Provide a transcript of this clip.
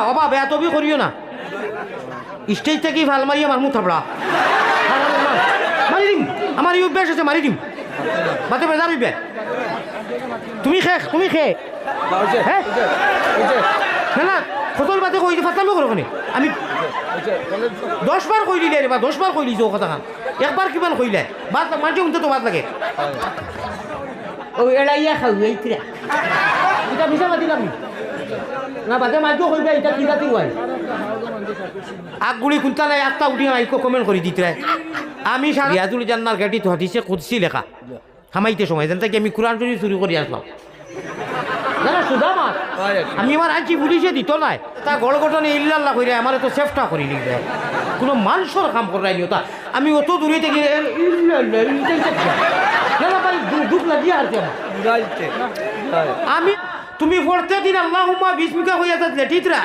বাবা বেয়া তবি করিও না স্টেজ থেকে ভাল মারি আমার মুখ থাপড়া মারি দিম আমার এই অভ্যাস আছে মারি দিম বাতে বেজার হইবে তুমি খে হ্যাঁ না না ফতল বাতে কই ফাতালো করো কেন আমি 10 বার কই দিলে রে বা 10 বার কই দিছো কথা খান একবার কিমান কইলে বাদ মাঝে উনতে তো বাদ লাগে ও এড়াইয়া খাও এইতরা এটা মিছা মাতি লাগি না বাদে মাঝে কইবে এটা কি জাতি হয় আগগুলি কুনতা নাই একটা উঠি আইকো কমেন্ট করে দিতে আমি রিয়াজুল জান্নার গাড়ি তো হাদিসে কুদসি লেখা হামাইতে সময় জানতে কি আমি কোরআন শরীফ চুরি করে আসলাম না না সুদা মাছ আমি আমার আনছি পুলিশে দিত নাই তা গড় ঘটনে ইল্লাল্লাহ কইরে আমার তো সেফটা করি লিখবে কোনো মানুষের কাম করাইনি তা আমি অত দূরে থেকে না না ভাই দুঃখ লাগিয়ে আর আমি তুমি পড়তে দিন আল্লাহুম্মা বিসমিকা হইয়া থাকলে ঠিক রা